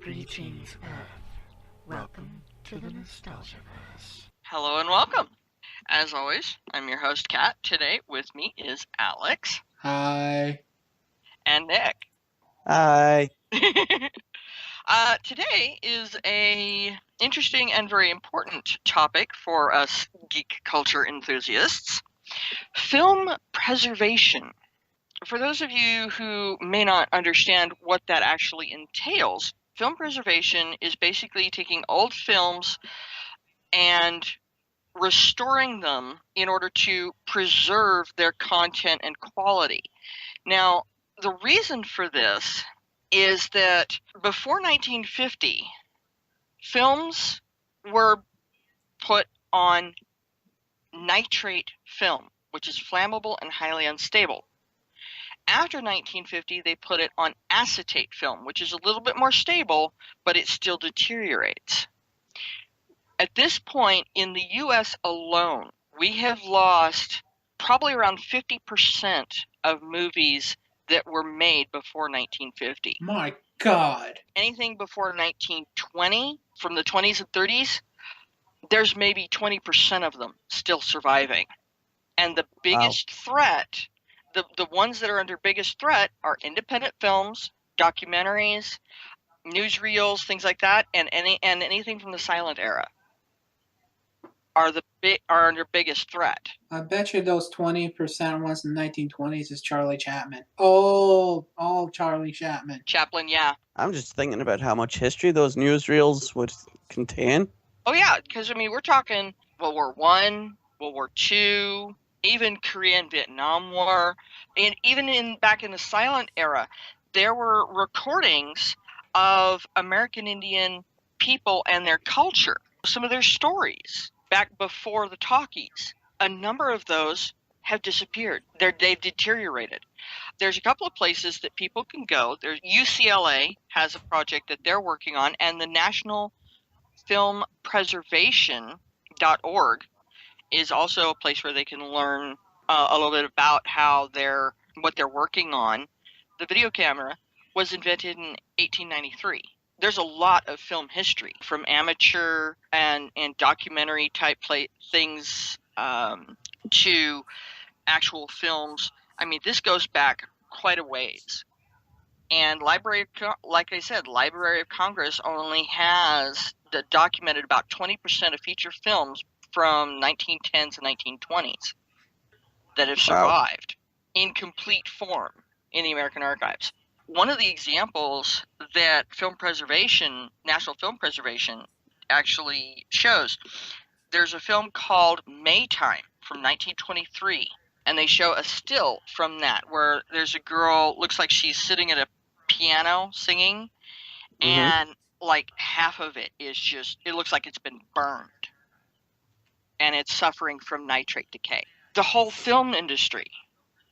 Greetings, Earth. Welcome to the Nostalgiaverse. Hello and welcome. As always, I'm your host, Katt. Today with me is Alex. Hi. And Nick. Hi. Today is a interesting and very important topic for us geek culture enthusiasts. Film preservation. For those of you who may not understand what that actually entails, film preservation is basically taking old films and restoring them in order to preserve their content and quality. Now, the reason for this is that before 1950, films were put on nitrate film, which is flammable and highly unstable. After 1950, they put it on acetate film, which is a little bit more stable, but it still deteriorates. At this point, in the U.S. alone, we have lost probably around 50% of movies that were made before 1950. My God. Anything before 1920, from the 20s and 30s, there's maybe 20% of them still surviving. And the biggest threat, the ones that are under biggest threat are independent films, documentaries, newsreels, things like that, and anything from the silent era are under biggest threat. I bet you those 20% ones in the 1920s is Charlie Chaplin. Oh, Charlie Chaplin. Chaplin, yeah. I'm just thinking about how much history those newsreels would contain. Oh yeah, because we're talking World War I, World War II, even Korea and Vietnam War, and even back in the silent era, there were recordings of American Indian people and their culture, some of their stories back before the talkies. A number of those have disappeared. They've deteriorated. There's a couple of places that people can go. There's UCLA has a project that they're working on, and the National Film Preservation.org is also a place where they can learn a little bit about what they're working on. The video camera was invented in 1893. There's a lot of film history, from amateur and documentary type things to actual films. I mean, this goes back quite a ways. And Library of Congress only has documented about 20% of feature films from 1910s and 1920s that have survived in complete form in the American Archives. One of the examples that National Film Preservation actually shows, there's a film called Maytime from 1923, and they show a still from that where there's a girl, looks like she's sitting at a piano singing, and like half of it is it looks like it's been burned, and it's suffering from nitrate decay. The whole film industry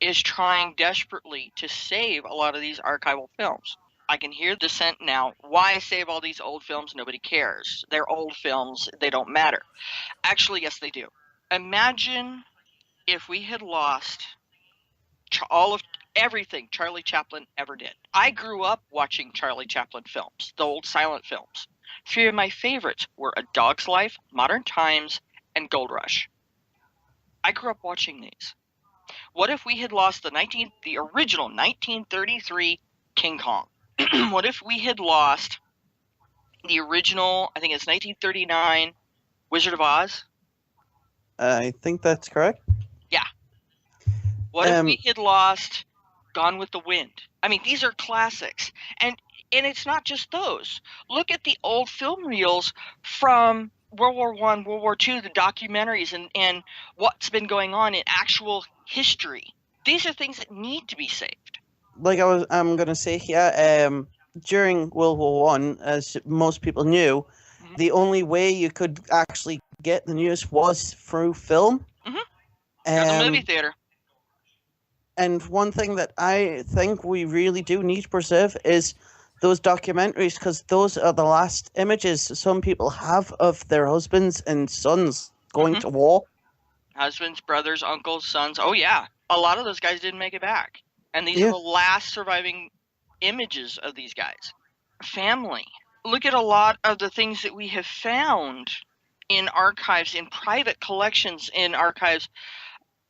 is trying desperately to save a lot of these archival films. I can hear dissent now. Why save all these old films? Nobody cares. They're old films. They don't matter. Actually, yes, they do. Imagine if we had lost everything Charlie Chaplin ever did. I grew up watching Charlie Chaplin films, the old silent films. Three of my favorites were A Dog's Life, Modern Times, and Gold Rush. I grew up watching these. What if we had lost the original 1933 King Kong? What if we had lost the original, I think it's 1939 Wizard of Oz? I think that's correct. Yeah. What if we had lost Gone with the Wind? I mean, these are classics. And it's not just those. Look at the old film reels from World War I, World War II, the documentaries, and what's been going on in actual history. These are things that need to be saved. Like I'm going to say here, during World War I, as most people knew, the only way you could actually get the news was through film. The movie theater. And one thing that I think we really do need to preserve is those documentaries, because those are the last images some people have of their husbands and sons going to war. Husbands, brothers, uncles, sons. Oh, yeah. A lot of those guys didn't make it back. And these are the last surviving images of these guys. Family. look at a lot of the things that we have found in archives, in private collections, in archives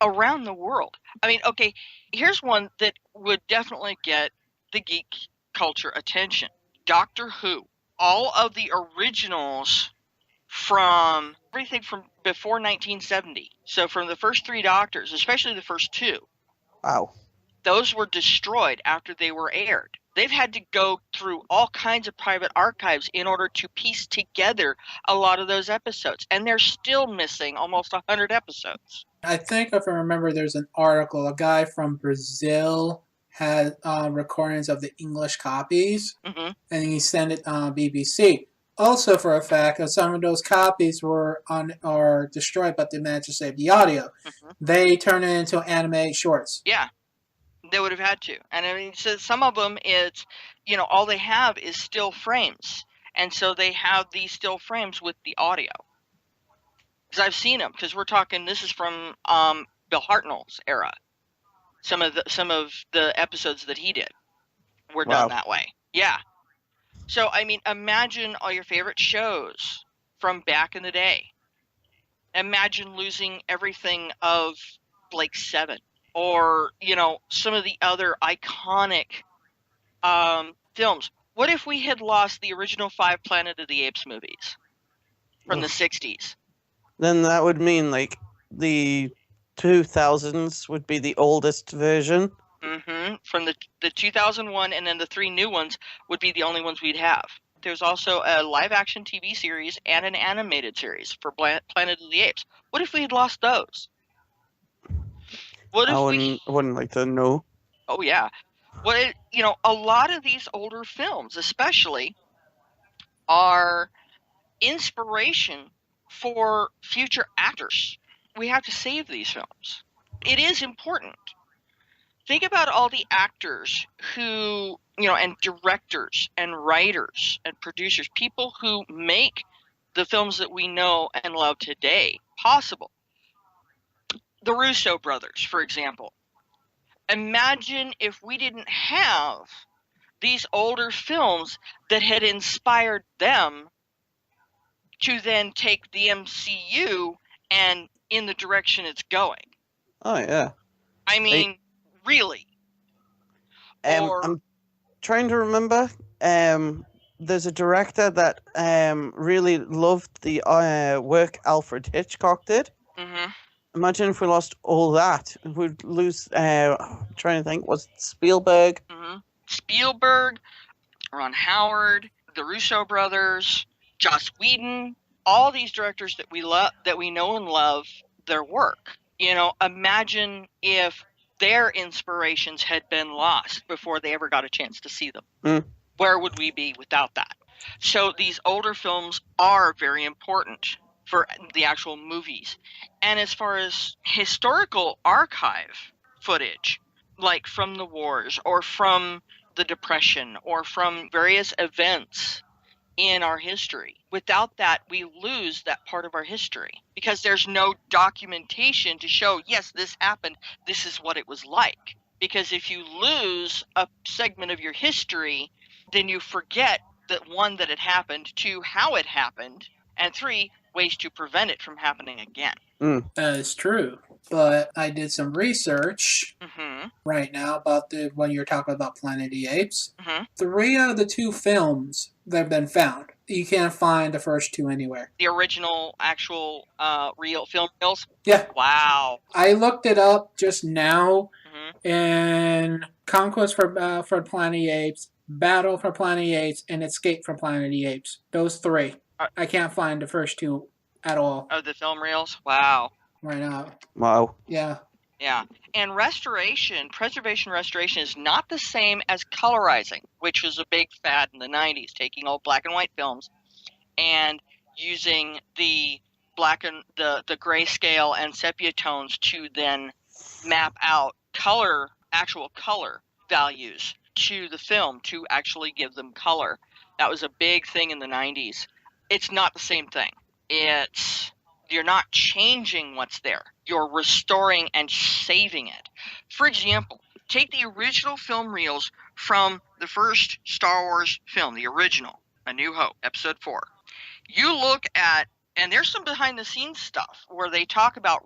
around the world. I mean, okay, here's one that would definitely get the geek culture attention. Doctor Who. All of the originals from everything from before 1970. So from the first 3 Doctors, especially the first 2. Wow. Those were destroyed after they were aired. They've had to go through all kinds of private archives in order to piece together a lot of those episodes. And they're still missing almost 100 episodes. I think if I remember, there's an article. A guy from Brazil had recordings of the English copies, Mm-hmm. and he sent it on BBC. Also, for a fact, some of those copies were destroyed, but they managed to save the audio. Mm-hmm. They turned it into animated shorts. Yeah, they would have had to. And I mean, so some of them, it's, you know, all they have is still frames. And so they have these still frames with the audio. Because I've seen them, because we're talking, this is from Bill Hartnell's era. Some of the episodes that he did were done that way. Yeah. So, I mean, imagine all your favorite shows from back in the day. Imagine losing everything of Blake 7. Or, you know, some of the other iconic films. What if we had lost the original 5 Planet of the Apes movies from the 60s? Then that would mean, like, the 2000s would be the oldest version. Mm-hmm. From the 2001, and then the 3 new ones would be the only ones we'd have. There's also a live-action TV series and an animated series for Planet of the Apes. What if we had lost those? What if I wouldn't like to know. Oh, yeah. You know, a lot of these older films, especially, are inspiration for future actors. We have to save these films. It is important. Think about all the actors who, you know, and directors and writers and producers, people who make the films that we know and love today possible. The Russo brothers, for example. Imagine if we didn't have these older films that had inspired them to then take the MCU and in the direction it's going. Oh, yeah. I mean, really. I'm trying to remember. There's a director that really loved the work Alfred Hitchcock did. Mm-hmm. Imagine if we lost all that. We'd lose, I'm trying to think, was it Spielberg? Mm-hmm. Spielberg, Ron Howard, the Russo brothers, Joss Whedon, all these directors that we love, that we know and love their work. You know, imagine if their inspirations had been lost before they ever got a chance to see them. Mm. Where would we be without that? So these older films are very important for the actual movies. And as far as historical archive footage, like from the wars or from the Depression or from various events in our history, without that, we lose that part of our history because there's no documentation to show, yes, this happened, this is what it was like. Because if you lose a segment of your history, then you forget that 1, that it happened, 2, how it happened, and 3, ways to prevent it from happening again. That is true. But I did some research right now about when you're talking about Planet of the Apes. 3 out of the 2 films that have been found, you can't find the first 2 anywhere. The original, actual, real film reels? Yeah. Wow. I looked it up just now, and Conquest for Planet of the Apes, Battle for Planet of the Apes, and Escape from Planet of the Apes. Those 3. I can't find the first 2 at all. Of the film reels? Wow. Right now. Wow. Yeah. Yeah. And preservation restoration is not the same as colorizing, which was a big fad in the 90s, taking old black and white films and using the the grayscale and sepia tones to then map out actual color values to the film to actually give them color. That was a big thing in the 90s. It's not the same thing. You're not changing what's there. You're restoring and saving it. For example, take the original film reels from the first Star Wars film, the original. A New Hope, episode 4. You look at, and there's some behind the scenes stuff where they talk about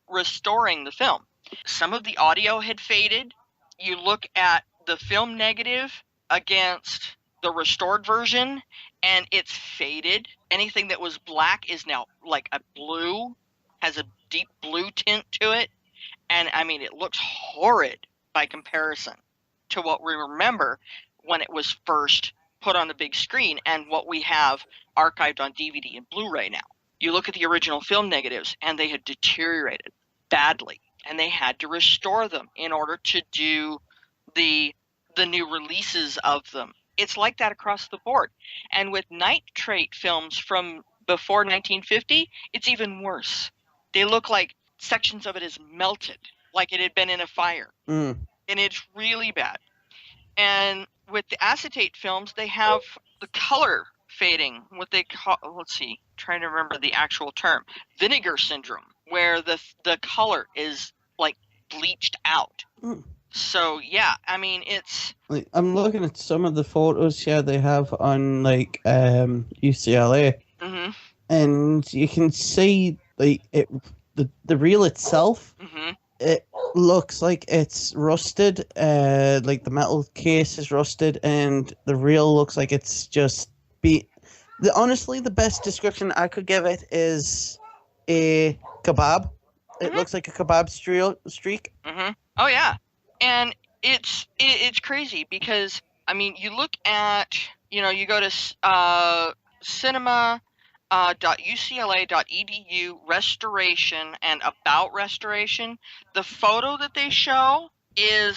restoring the film. Some of the audio had faded. You look at the film negative against the restored version, and it's faded. Anything that was black is now like a blue, has a deep blue tint to it. And I mean, it looks horrid by comparison to what we remember when it was first put on the big screen and what we have archived on DVD and Blu-ray now. You look at the original film negatives, and they had deteriorated badly, and they had to restore them in order to do the new releases of them. It's like that across the board. And with nitrate films from before 1950, it's even worse. They look like sections of it is melted, like it had been in a fire. And it's really bad. And with the acetate films, they have the color fading, what they call, let's see, trying to remember the actual term, vinegar syndrome, where the color is like bleached out. So yeah, I mean, it's like, I'm looking at some of the photos here they have on like UCLA, and you can see like the reel itself. It looks like it's rusted. Like the metal case is rusted, and the reel looks like it's just honestly, the best description I could give it is a kebab. It looks like a kebab streak. Oh yeah. And it's crazy because, I mean, you look at, you go to cinema.ucla.edu restoration and about restoration. The photo that they show you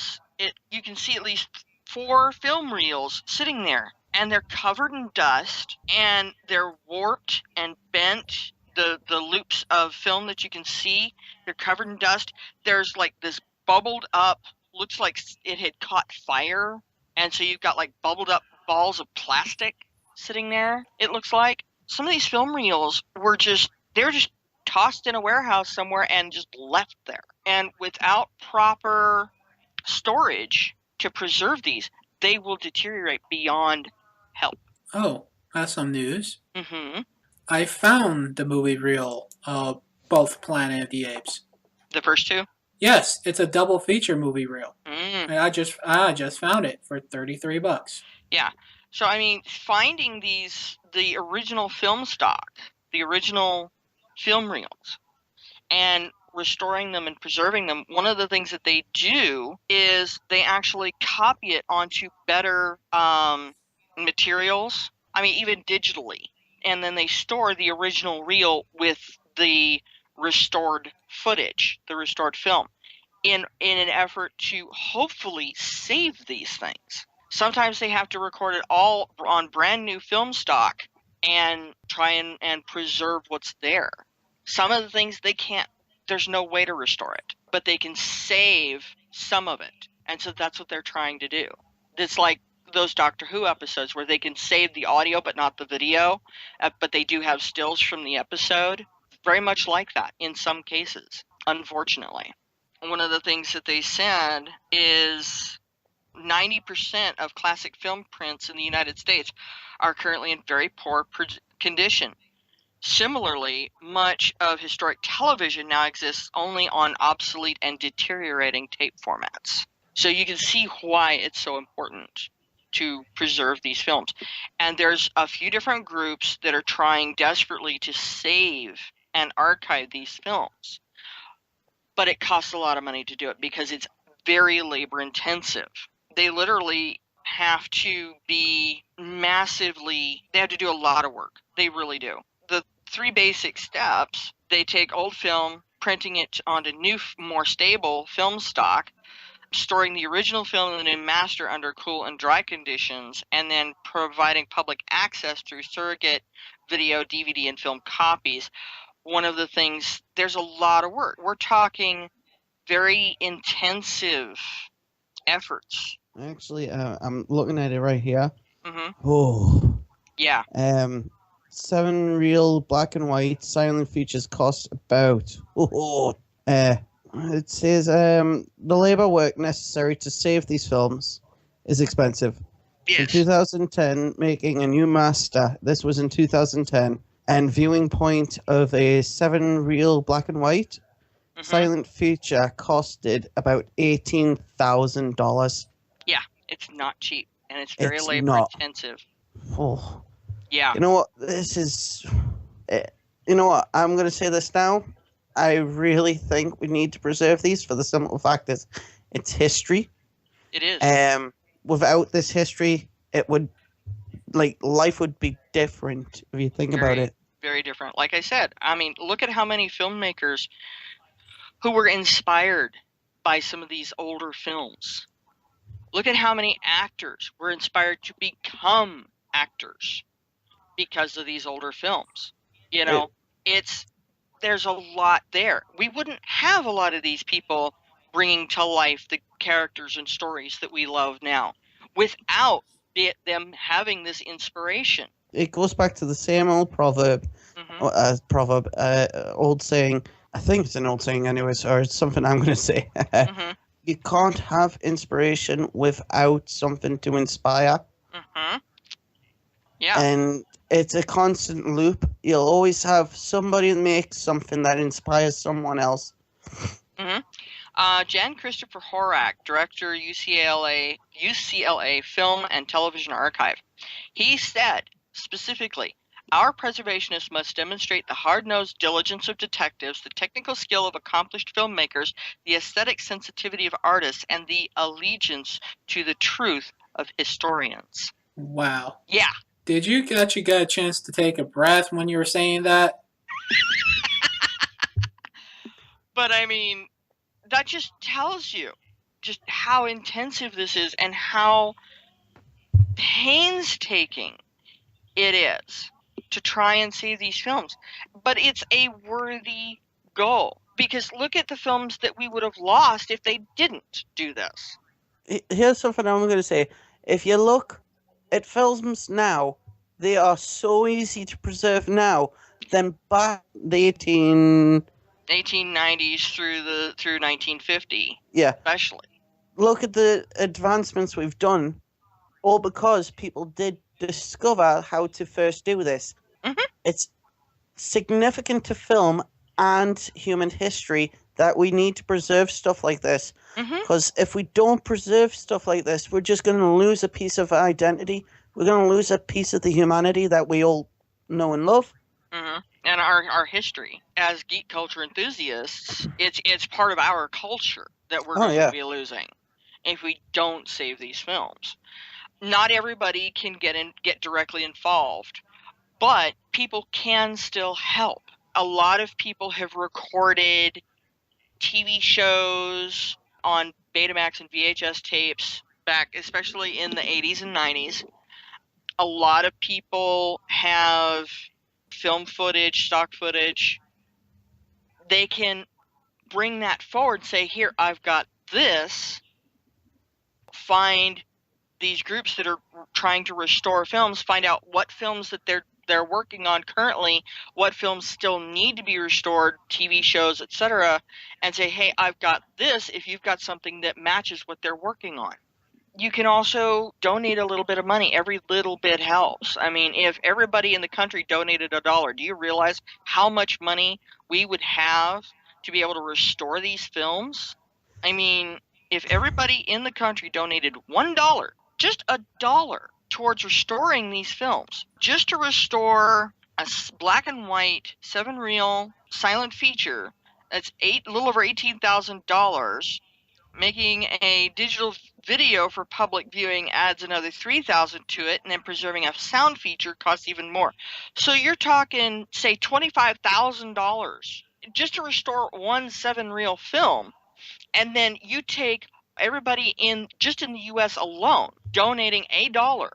can see at least 4 film reels sitting there, and they're covered in dust, and they're warped and bent. The loops of film that you can see, they're covered in dust. There's like this bubbled up, looks like it had caught fire, and so you've got like bubbled up balls of plastic sitting there. It looks like some of these film reels they're just tossed in a warehouse somewhere and just left there. And without proper storage to preserve these, they will deteriorate beyond help. Oh, that's some news. I found the movie reel of both Planet of the Apes. The first 2? Yes, it's a double feature movie reel. And I just found it for $33. Yeah. So I mean, finding the original film stock, the original film reels, and restoring them and preserving them, one of the things that they do is they actually copy it onto better materials. I mean, even digitally. And then they store the original reel with the restored footage, the restored film, in an effort to hopefully save these things. Sometimes they have to record it all on brand new film stock and try and preserve what's there. Some of the things they can't, there's no way to restore it, but they can save some of it. And so that's what they're trying to do. It's like those Doctor Who episodes where they can save the audio but not the video, but they do have stills from the episode. Very much like that in some cases, unfortunately. One of the things that they said is 90% of classic film prints in the United States are currently in very poor condition. Similarly, much of historic television now exists only on obsolete and deteriorating tape formats. So you can see why it's so important to preserve these films. And there's a few different groups that are trying desperately to save and archive these films. But it costs a lot of money to do it because it's very labor intensive. They literally have to be they have to do a lot of work. They really do. The 3 basic steps, they take old film, printing it onto new, more stable film stock, storing the original film in the new master under cool and dry conditions, and then providing public access through surrogate video, DVD, and film copies. One of the things, there's a lot of work. We're talking very intensive efforts. Actually, I'm looking at it right here. Mm-hmm. Yeah. 7 reel black and white silent features cost about. It says the labor work necessary to save these films is expensive. Yes. In 2010, making a new master. This was in 2010. And viewing point of a 7-reel black and white silent feature costed about $18,000. Yeah, it's not cheap, and it's very labor intensive. Oh. Yeah. You know what? This is... You know what? I'm going to say this now. I really think we need to preserve these for the simple fact that it's history. It is. Without this history, it would... Like, life would be different if you think about it. Very different. Like I said, I mean, look at how many filmmakers who were inspired by some of these older films. Look at how many actors were inspired to become actors because of these older films. You know, there's a lot there. We wouldn't have a lot of these people bringing to life the characters and stories that we love now without them having this inspiration. It goes back to the same old proverb, old saying. I think it's an old saying anyways, or it's something I'm going to say. You can't have inspiration without something to inspire. Yeah. And it's a constant loop. You'll always have somebody make something that inspires someone else. Jan Christopher Horak, director, UCLA Film and Television Archive. He said, specifically, our preservationists must demonstrate the hard-nosed diligence of detectives, the technical skill of accomplished filmmakers, the aesthetic sensitivity of artists, and the allegiance to the truth of historians. Wow. Yeah. Did you actually get a chance to take a breath when you were saying that? But I mean, that just tells you just how intensive this is and how painstaking it is to try and save these films. But it's a worthy goal, because look at the films that we would have lost if they didn't do this. Here's something I'm going to say. If you look at films now, they are so easy to preserve now than back the 1890s through 1950. Yeah. Especially. Look at the advancements we've done, all because people did discover how to first do this. It's significant to film and human history that we need to preserve stuff like this. Because if we don't preserve stuff like this, we're just going to lose a piece of identity. We're going to lose a piece of the humanity that we all know and love. And our history as geek culture enthusiasts, it's part of our culture that we're going to be losing if we don't save these films. Not everybody can get directly involved, but people can still help. A lot of people have recorded TV shows on Betamax and VHS tapes back, especially in the 80s and 90s. A lot of people have film footage, stock footage. They can bring that forward, say, here, I've got this. Find these groups that are trying to restore films, find out what films that they're working on currently, what films still need to be restored, TV shows, etc., and say, hey, I've got this if you've got something that matches what they're working on. You can also donate a little bit of money. Every little bit helps. I mean, if everybody in the country donated $1, do you realize how much money we would have to be able to restore these films? I mean, if everybody in the country donated $1, just $1, towards restoring these films, just to restore a black and white 7-reel silent feature that's a little over $18,000, making a digital video for public viewing adds another $3,000 to it, and then preserving a sound feature costs even more. So you're talking, say, $25,000 just to restore one 7-reel film, and then you take everybody just in the U.S. alone donating $1.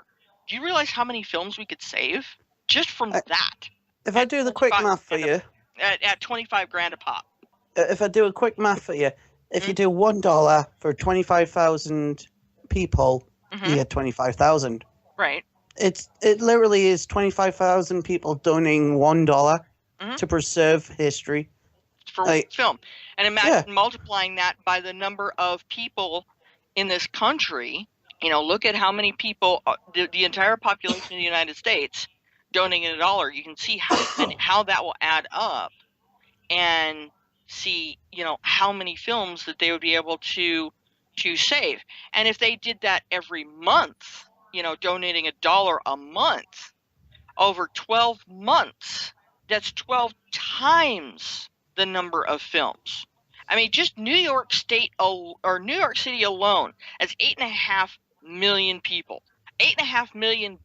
Do you realize how many films we could save just from that? If I do the quick math for you, at $25,000 a pop. If I do a quick math for you, if you do $1 for 25,000 people, you get 25,000. Right. It literally is 25,000 people donating $1 to preserve history for film. And imagine multiplying that by the number of people in this country Look at how many people, the entire population of the United States donating $1. You can see how that will add up, and see, how many films that they would be able to save. And if they did that every month, donating $1 a month over 12 months, that's 12 times the number of films. I mean, just New York State or New York City alone has 8.5 million people. $8.5 million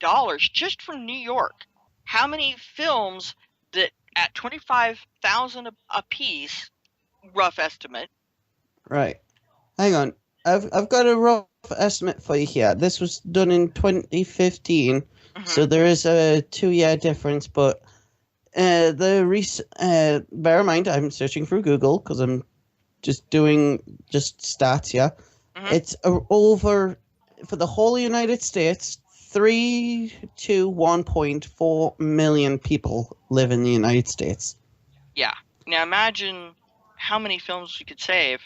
just from New York. How many films that at 25,000 a piece, rough estimate? Right. Hang on. I've got a rough estimate for you here. This was done in 2015, so there is a 2-year difference. But bear in mind, I'm searching through Google because I'm just doing stats here. It's over, for the whole United States, 3 to 1.4 million people live in the United States. Yeah. Now imagine how many films you could save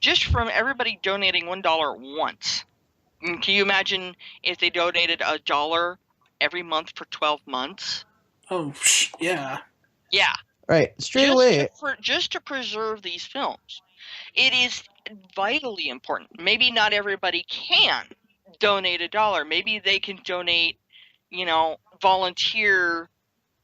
just from everybody donating $1 once. Can you imagine if they donated $1 every month for 12 months? Oh, yeah. Yeah. Right. Straight away. Just to preserve these films. It is vitally important. Maybe not everybody can donate $1. Maybe they can donate, volunteer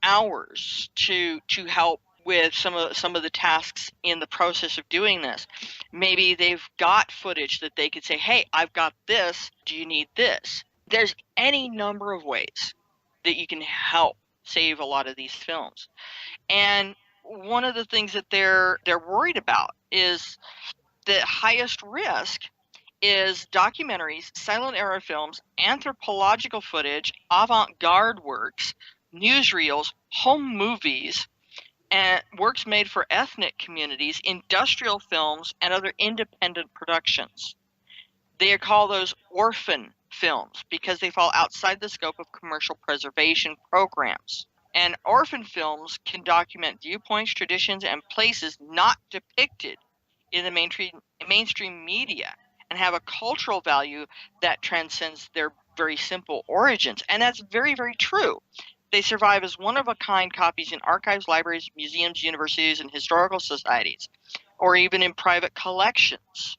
hours to help with some of the tasks in the process of doing this. Maybe they've got footage that they could say, hey, I've got this. Do you need this? There's any number of ways that you can help save a lot of these films. And one of the things that they're worried about is the highest risk is documentaries, silent era films, anthropological footage, avant-garde works, newsreels, home movies, and works made for ethnic communities, industrial films, and other independent productions. They call those orphan films because they fall outside the scope of commercial preservation programs. And orphan films can document viewpoints, traditions, and places not depicted in the mainstream media and have a cultural value that transcends their very simple origins. And that's very, very true. They survive as one-of-a-kind copies in archives, libraries, museums, universities, and historical societies, or even in private collections.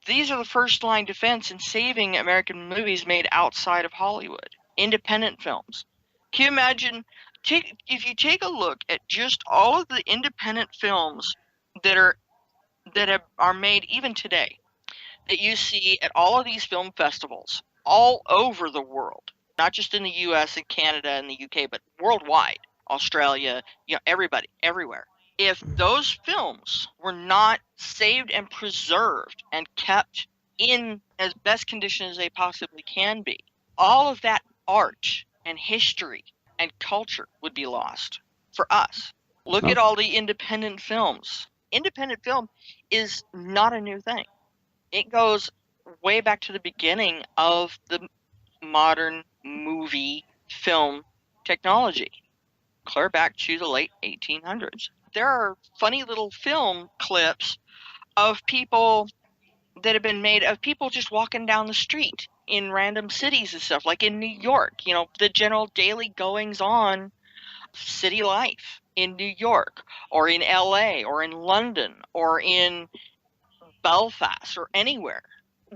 These are the first-line defense in saving American movies made outside of Hollywood. Independent films. Can you imagine, if you take a look at just all of the independent films that are made even today, that you see at all of these film festivals all over the world, not just in the US and Canada and the UK, but worldwide, Australia, everybody, everywhere. If those films were not saved and preserved and kept in as best condition as they possibly can be, all of that art and history and culture would be lost for us. Look at all the independent films. Independent film is not a new thing. It goes way back to the beginning of the modern movie film technology, clear back to the late 1800s. There are funny little film clips of people that have been made of people just walking down the street in random cities and stuff, like in New York, the general daily goings on city life in New York or in LA or in London or in Belfast or anywhere,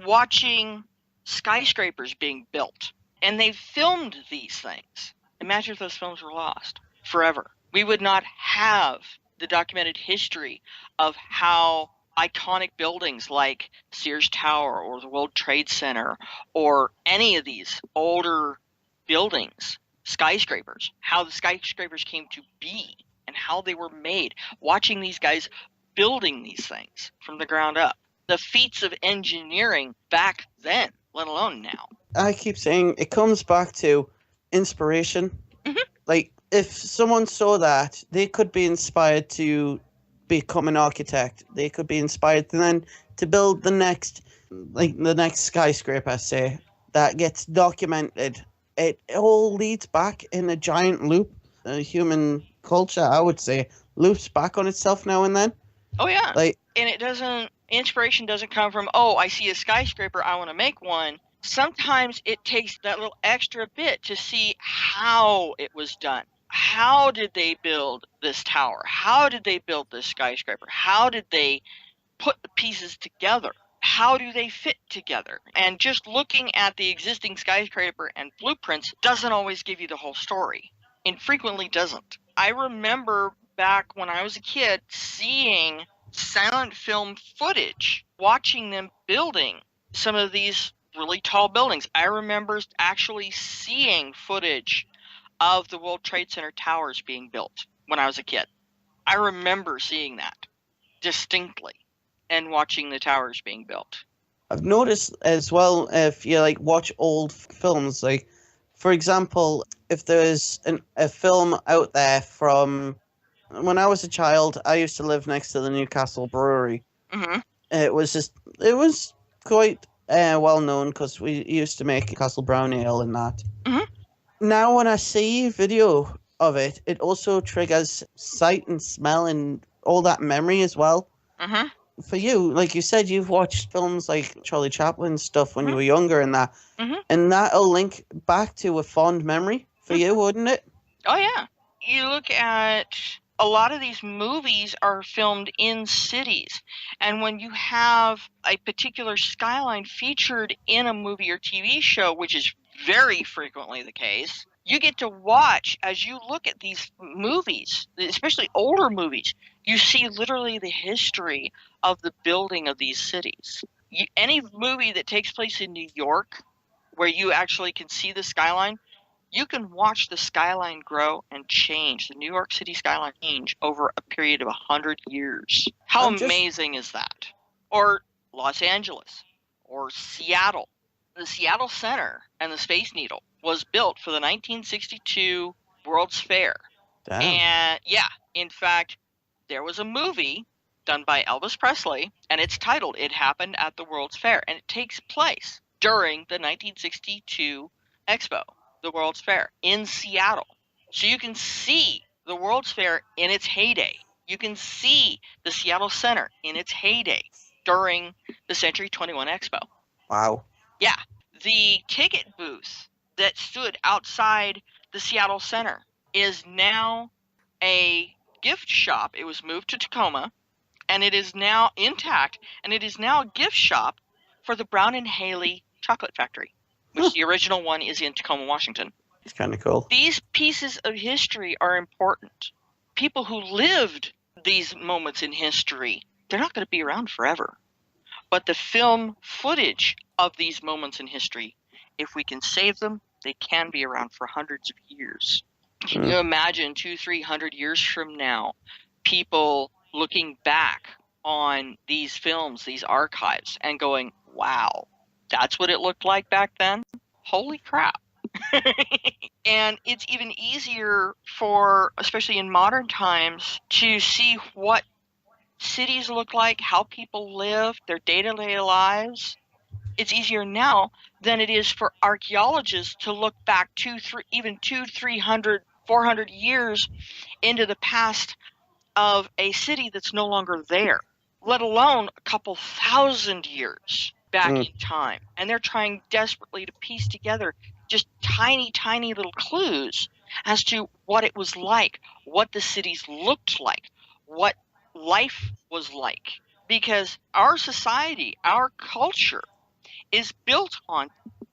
watching skyscrapers being built. And they filmed these things. Imagine if those films were lost forever. We would not have the documented history of how iconic buildings like Sears Tower or the World Trade Center or any of these older buildings, skyscrapers, how the skyscrapers came to be and how they were made. Watching these guys building these things from the ground up. The feats of engineering back then, let alone now. I keep saying it comes back to inspiration. Like, if someone saw that, they could be inspired to become an architect. They could be inspired then to build the next skyscraper, say, that gets documented. It all leads back in a giant loop. Human culture, I would say, loops back on itself now and then. Oh, yeah. And inspiration doesn't come from, I see a skyscraper, I want to make one. sometimes it takes that little extra bit to see how it was done. How did they build this tower? How did they build this skyscraper? How did they put the pieces together? How do they fit together? And just looking at the existing skyscraper and blueprints doesn't always give you the whole story. It frequently doesn't. I remember back when I was a kid seeing silent film footage, watching them building some of these really tall buildings. I remember actually seeing footage of the World Trade Center towers being built when I was a kid. I remember seeing that distinctly and watching the towers being built. I've noticed as well, if you like watch old films, like for example, if there's a film out there from when I was a child, I used to live next to the Newcastle Brewery. Mm-hmm. It was quite well known because we used to make Castle Brown Ale and that. Mm-hmm. Now when I see video of it, it also triggers sight and smell and all that memory as well. Mm-hmm. For you, like you said, you've watched films like Charlie Chaplin stuff when Mm-hmm. you were younger and that. Mm-hmm. And that'll link back to a fond memory for you, wouldn't it? Oh, yeah. You look at a lot of these movies are filmed in cities. And when you have a particular skyline featured in a movie or TV show, which is very frequently the case, you get to watch as you look at these movies, especially older movies, you see literally the history of the building of these cities. Any movie that takes place in New York, where you actually can see the skyline, you can watch the skyline grow and change, the New York City skyline change over a period of 100 years. How amazing is that? Or Los Angeles, or Seattle. The Seattle Center and the Space Needle was built for the 1962 World's Fair. Damn. And yeah, in fact, there was a movie done by Elvis Presley, and it's titled It Happened at the World's Fair, and it takes place during the 1962 Expo, the World's Fair, in Seattle. So you can see the World's Fair in its heyday. You can see the Seattle Center in its heyday during the Century 21 Expo. Wow. Yeah. The ticket booth that stood outside the Seattle Center is now a gift shop. It was moved to Tacoma, and it is now intact, and it is now a gift shop for the Brown and Haley Chocolate Factory, which the original one is in Tacoma, Washington. It's kind of cool. These pieces of history are important. People who lived these moments in history, they're not going to be around forever. But the film footage of these moments in history, if we can save them, they can be around for hundreds of years. Can you imagine 200-300 years from now, people looking back on these films, these archives, and going, wow, that's what it looked like back then? Holy crap. And it's even easier for, especially in modern times, to see what cities look like, how people live, their day-to-day lives. It's easier now than it is for archaeologists to look back 300, 400 years into the past of a city that's no longer there, let alone a couple thousand years back in time. And they're trying desperately to piece together just tiny, tiny little clues as to what it was like, what the cities looked like, what life was like. Because our society, our culture, is built on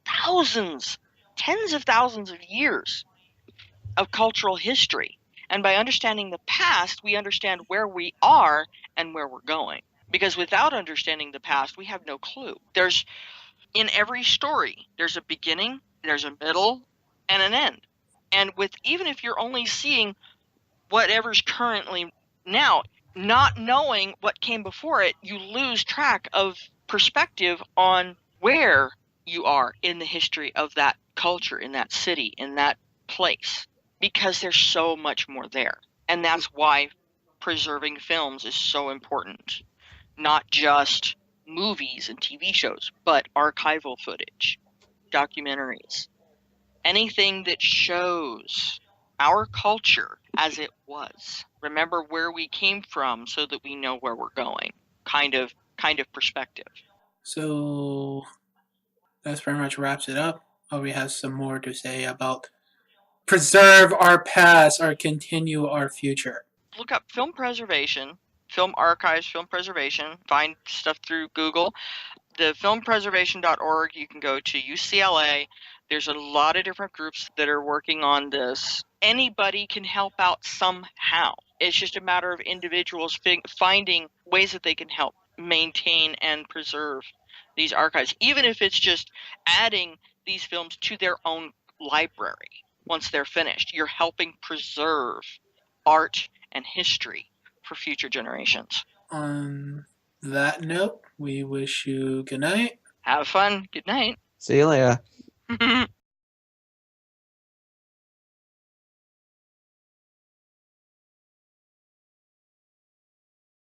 thousands, tens of thousands of years of cultural history. And by understanding the past, we understand where we are and where we're going. Because without understanding the past, we have no clue. There's, in every story, there's a beginning, there's a middle, and an end. And with, even if you're only seeing whatever's currently now, not knowing what came before it, you lose track of perspective on where you are in the history of that culture, in that city, in that place, because there's so much more there. And that's why preserving films is so important. Not just movies and TV shows, but archival footage, documentaries, anything that shows our culture as it was. Remember where we came from so that we know where we're going. Kind of perspective. So That pretty much wraps it up. We have some more to say about preserve our past or continue our future. Look up film preservation, film archives, film preservation. Find stuff through Google. The filmpreservation.org, you can go to UCLA. There's a lot of different groups that are working on this. Anybody can help out somehow. It's just a matter of individuals finding ways that they can help maintain and preserve these archives, even if it's just adding these films to their own library. Once they're finished, you're helping preserve art and history for future generations. On that note, we wish you good night. Have fun. Good night. See you later.